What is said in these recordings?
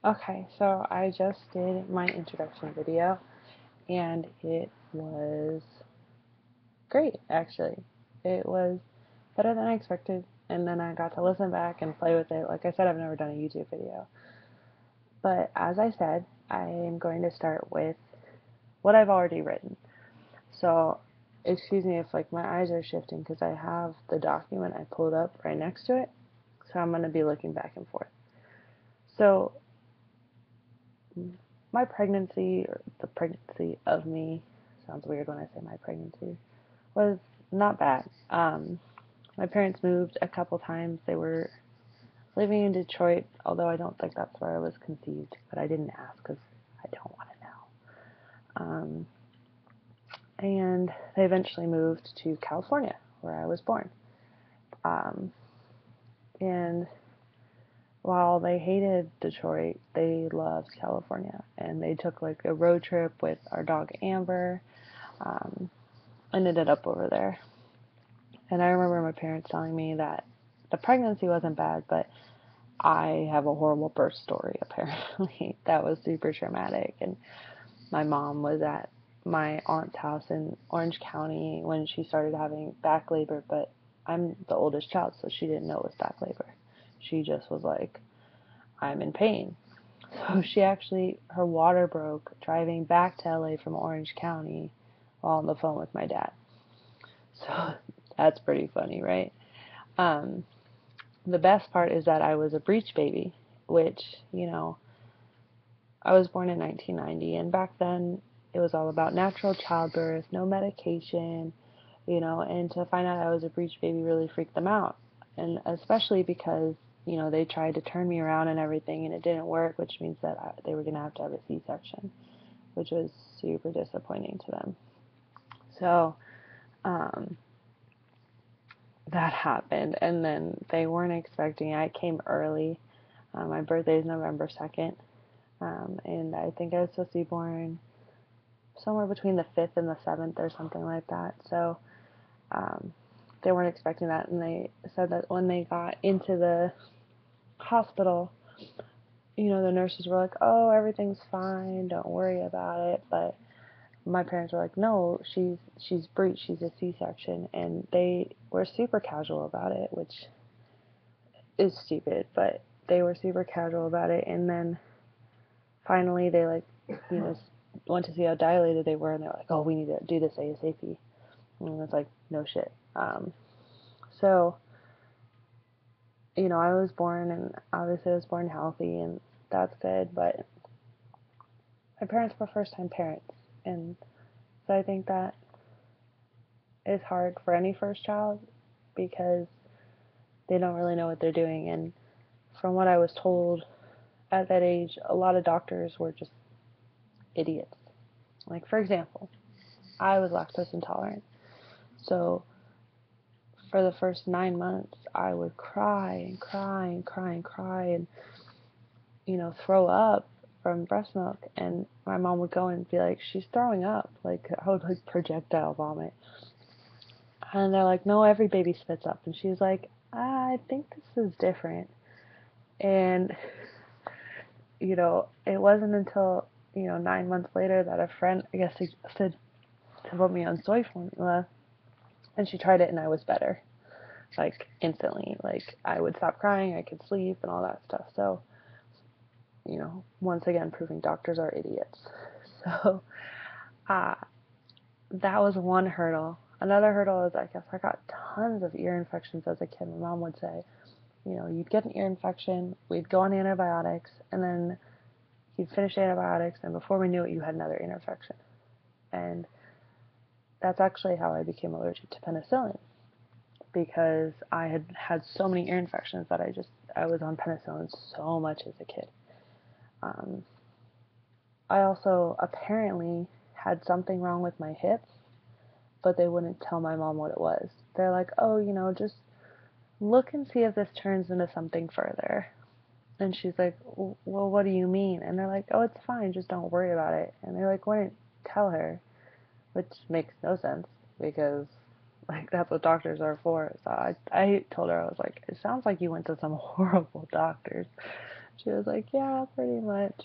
Okay, so I just did my introduction video and it was great actually. It was better than I expected, and then I got to listen back and play with it. Like I said, I've never done a YouTube video. But as I said, I am going to start with what I've already written. So, excuse me if like my eyes are shifting because I have the document I pulled up right next to it. So I'm going to be looking back and forth. So, my pregnancy, or the pregnancy of me, sounds weird when I say my pregnancy, was not bad. My parents moved a couple times. They were living in Detroit, although I don't think that's where I was conceived, but I didn't ask because I don't want to know. And they eventually moved to California, where I was born. Um, and while they hated Detroit, they loved California, and they took like a road trip with our dog Amber, um, and ended up over there. And I remember my parents telling me that the pregnancy wasn't bad, but I have a horrible birth story apparently that was super traumatic. And my mom was at my aunt's house in Orange County when she started having back labor, but I'm the oldest child, so she didn't know it was back labor. She just was like, I'm in pain. So she actually, her water broke driving back to LA from Orange County while on the phone with my dad. So that's pretty funny, right? Um, the best part is that I was a breech baby, which, I was born in 1990, and back then it was all about natural childbirth, no medication, and to find out I was a breech baby really freaked them out. And especially because, they tried to turn me around and everything, and it didn't work, which means that they were going to have a C-section, which was super disappointing to them. So, um, that happened, and then they weren't expecting it. I came early. My birthday is November 2nd, and I think I was supposed to be born somewhere between the 5th and the 7th or something like that. So um, they weren't expecting that, and they said that when they got into the hospital, the nurses were like, "Oh, everything's fine, don't worry about it." But my parents were like, "No, she's breech, she's a C-section," and they were super casual about it, which is stupid, but they were super casual about it. And then finally, they like, went to see how dilated they were, and they're like, "Oh, we need to do this ASAP." And it's like, no shit. So, I was born, and obviously I was born healthy, and that's good, but my parents were first time parents, and so I think that is hard for any first child because they don't really know what they're doing. And from what I was told at that age, a lot of doctors were just idiots. Like, for example, I was lactose intolerant, so for the first 9 months, I would cry and cry and cry and cry and throw up from breast milk, and my mom would go and be like, she's throwing up. Like, I would like projectile vomit. And they're like, no, every baby spits up. And she's like, I think this is different. And, it wasn't until, 9 months later that a friend, I guess, said to put me on soy formula, and she tried it, and I was better. Like, instantly. Like, I would stop crying, I could sleep, and all that stuff. So, once again, proving doctors are idiots. So, uh, that was one hurdle. Another hurdle is, I guess, I got tons of ear infections as a kid. My mom would say, you'd get an ear infection, we'd go on antibiotics, and then you'd finish antibiotics, and before we knew it, you had another ear infection. And that's actually how I became allergic to penicillin, because I had had so many ear infections that I was on penicillin so much as a kid. Um, I also apparently had something wrong with my hips, but they wouldn't tell my mom what it was. They're like, oh, just look and see if this turns into something further. And she's like, well, what do you mean? And they're like, oh, it's fine, just don't worry about it. And they like wouldn't tell her, which makes no sense because like that's what doctors are for. So I told her, I was like, it sounds like you went to some horrible doctors. She was like, yeah, pretty much.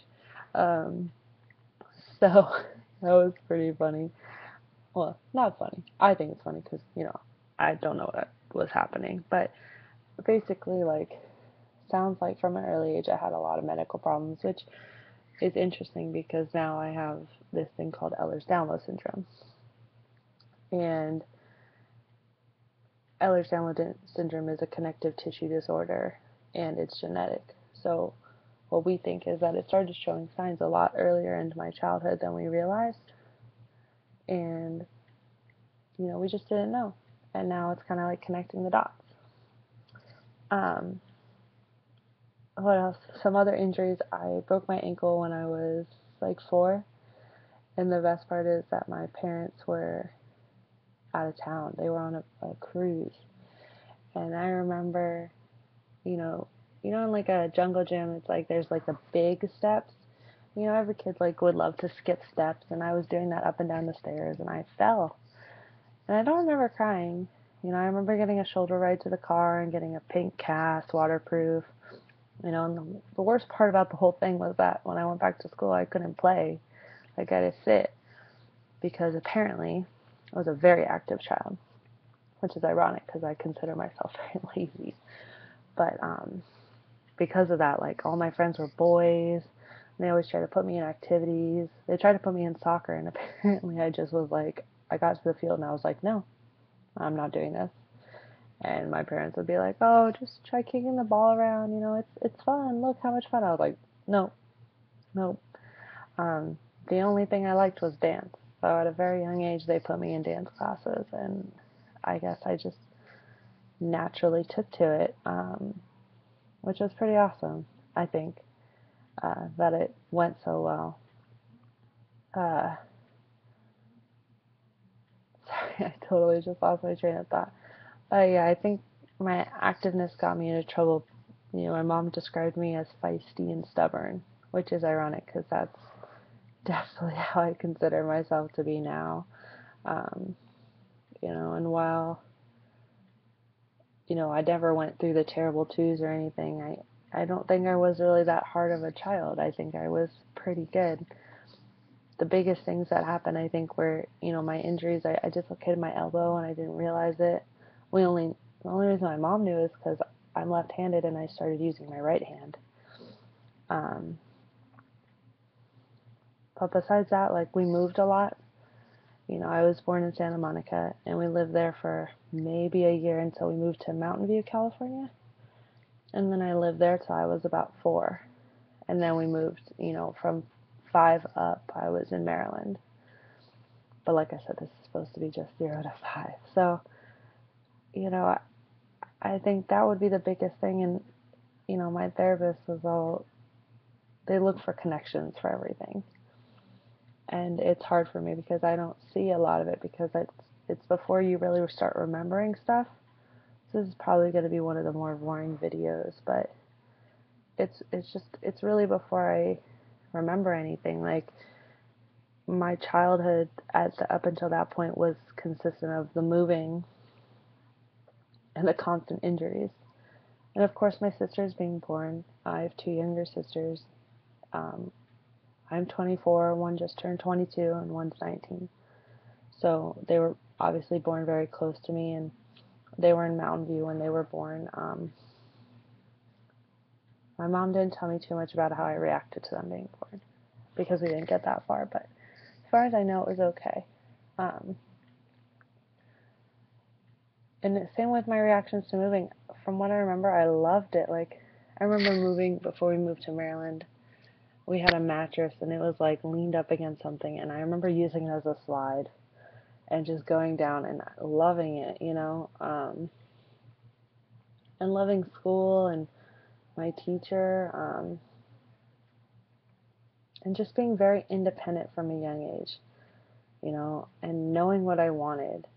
Um, so that was pretty funny. Well, not funny. I think it's funny because, I don't know what was happening. But basically, like, sounds like from an early age I had a lot of medical problems, which is interesting because now I have this thing called Ehlers-Danlos syndrome. And Ehlers-Danlos syndrome is a connective tissue disorder and it's genetic. So what we think is that it started showing signs a lot earlier into my childhood than we realized. And, we just didn't know. And now it's kind of like connecting the dots. Um, what else? Some other injuries. I broke my ankle when I was like 4. And the best part is that my parents were out of town. They were on a cruise. And I remember, you know, in like a jungle gym, it's like there's like the big steps. Every kid like would love to skip steps, and I was doing that up and down the stairs, and I fell. And I don't remember crying. I remember getting a shoulder ride to the car and getting a pink cast, waterproof. And the worst part about the whole thing was that when I went back to school, I couldn't play. Like I had to sit because apparently I was a very active child, which is ironic because I consider myself very lazy. But because of that, like all my friends were boys. And they always tried to put me in activities. They tried to put me in soccer, and apparently I just was like, I got to the field and I was like, no, I'm not doing this. And my parents would be like, oh, just try kicking the ball around. It's fun. Look how much fun. I was like, no, no. The only thing I liked was dance. So at a very young age, they put me in dance classes, and I guess I just naturally took to it, which was pretty awesome, I think, that it went so well. Uh, Sorry, I totally just lost my train of thought. But yeah, I think my activeness got me into trouble. My mom described me as feisty and stubborn, which is ironic because that's definitely how I consider myself to be now. Um, and while, I never went through the terrible twos or anything, I don't think I was really that hard of a child. I think I was pretty good. The biggest things that happened, I think, were, my injuries. I dislocated my elbow and I didn't realize it. The only reason my mom knew is because I'm left-handed and I started using my right hand. Um, but besides that, like, we moved a lot. I was born in Santa Monica and we lived there for maybe a year until we moved to Mountain View, California. And then I lived there till I was about 4. And then we moved, from 5 up, I was in Maryland. But like I said, this is supposed to be just 0 to 5. So, you know, I think that would be the biggest thing. And, my therapist was all, they look for connections for everything. And it's hard for me because I don't see a lot of it because it's before you really start remembering stuff. This is probably going to be one of the more boring videos, but it's really before I remember anything. Like my childhood up until that point was consistent of the moving and the constant injuries. And of course, my sister's being born. I have 2 younger sisters. Um, I'm 24, one just turned 22, and one's 19. So they were obviously born very close to me, and they were in Mountain View when they were born. My mom didn't tell me too much about how I reacted to them being born because we didn't get that far, but as far as I know, it was okay. Um, and the same with my reactions to moving. From what I remember, I loved it. Like, I remember moving before we moved to Maryland. We had a mattress and it was like leaned up against something, and I remember using it as a slide and just going down and loving it, and loving school and my teacher, and just being very independent from a young age, and knowing what I wanted.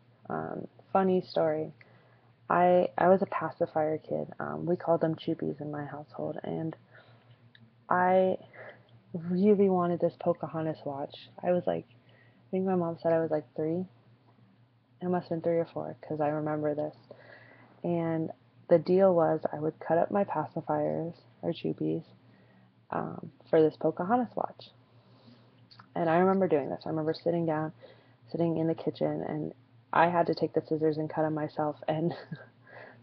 Funny story. I was a pacifier kid. We called them choopies in my household, and I really wanted this Pocahontas watch. I was like, I think my mom said I was like 3. It must have been 3 or 4 because I remember this. And the deal was I would cut up my pacifiers or choopies, for this Pocahontas watch. And I remember doing this. I remember sitting in the kitchen, and I had to take the scissors and cut them myself. And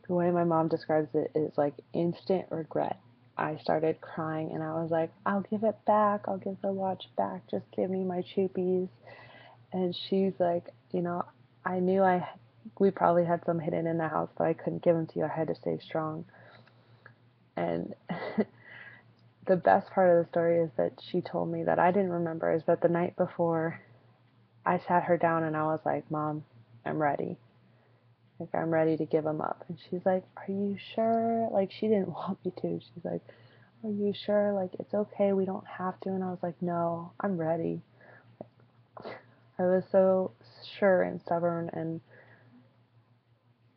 the way my mom describes it is like instant regret. I started crying, and I was like, I'll give it back. I'll give the watch back. Just give me my choopies. And she's like, I knew we probably had some hidden in the house, but I couldn't give them to you. I had to stay strong. And the best part of the story is that she told me that I didn't remember, is that the night before I sat her down and I was like, Mom, I'm ready. Like, I'm ready to give them up. And she's like, Are you sure? Like, she didn't want me to. She's like, Are you sure? Like, it's okay. We don't have to. And I was like, No, I'm ready. I was so sure and stubborn. And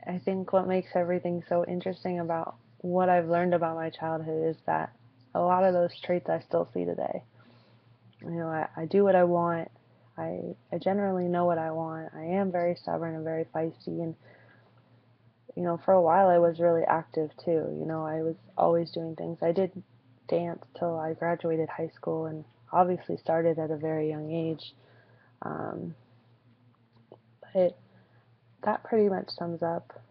I think what makes everything so interesting about what I've learned about my childhood is that a lot of those traits I still see today. I do what I want. I generally know what I want. I am very stubborn and very feisty, and for a while I was really active too. I was always doing things. I did dance till I graduated high school, and obviously started at a very young age. Um, but that pretty much sums up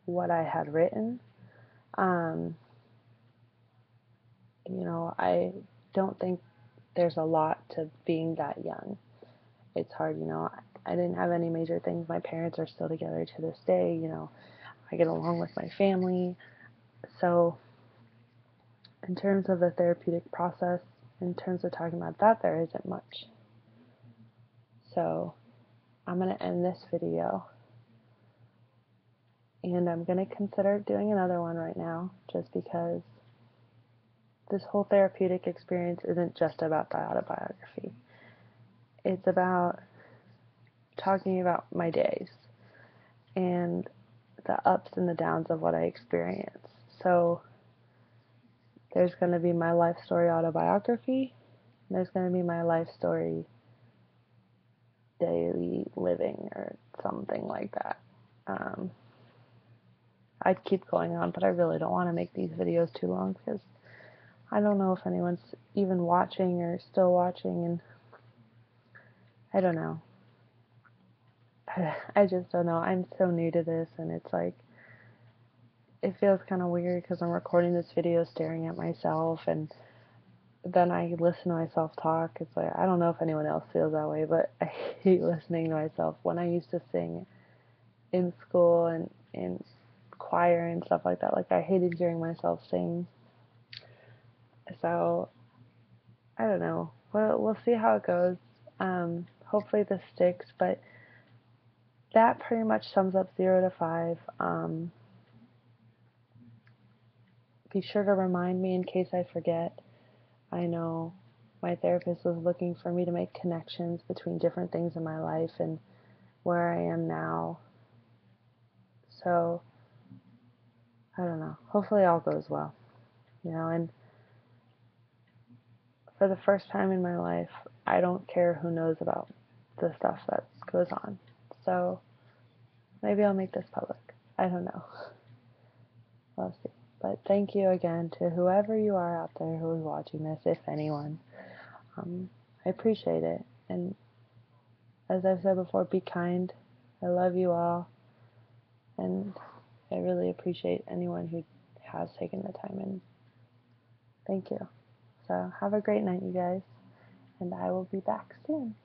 what I had written. Um, I don't think there's a lot to being that young. It's hard, I didn't have any major things. My parents are still together to this day. I get along with my family. So in terms of the therapeutic process, in terms of talking about that, there isn't much. So I'm going to end this video, and I'm going to consider doing another one right now, just because this whole therapeutic experience isn't just about the autobiography. It's about talking about my days and the ups and the downs of what I experienced. So there's going to be my life story autobiography, and there's going to be my life story daily living or something like that. I'd keep going on, but I really don't want to make these videos too long, because I don't know if anyone's even watching or still watching, and I don't know. I just don't know. I'm so new to this, and it's like, it feels kind of weird because I'm recording this video staring at myself, and then I listen to myself talk. It's like, I don't know if anyone else feels that way, but I hate listening to myself. When I used to sing in school and in choir and stuff like that, like, I hated hearing myself sing. So I don't know. We'll see how it goes. Hopefully this sticks, but that pretty much sums up 0 to 5. Be sure to remind me in case I forget. I know my therapist was looking for me to make connections between different things in my life and where I am now. So, I don't know. Hopefully all goes well. And for the first time in my life, I don't care who knows about the stuff that goes on. So, maybe I'll make this public. I don't know. We'll see. But thank you again to whoever you are out there who is watching this, if anyone. I appreciate it. And as I've said before, be kind. I love you all. And I really appreciate anyone who has taken the time, and thank you. So have a great night, you guys, and I will be back soon.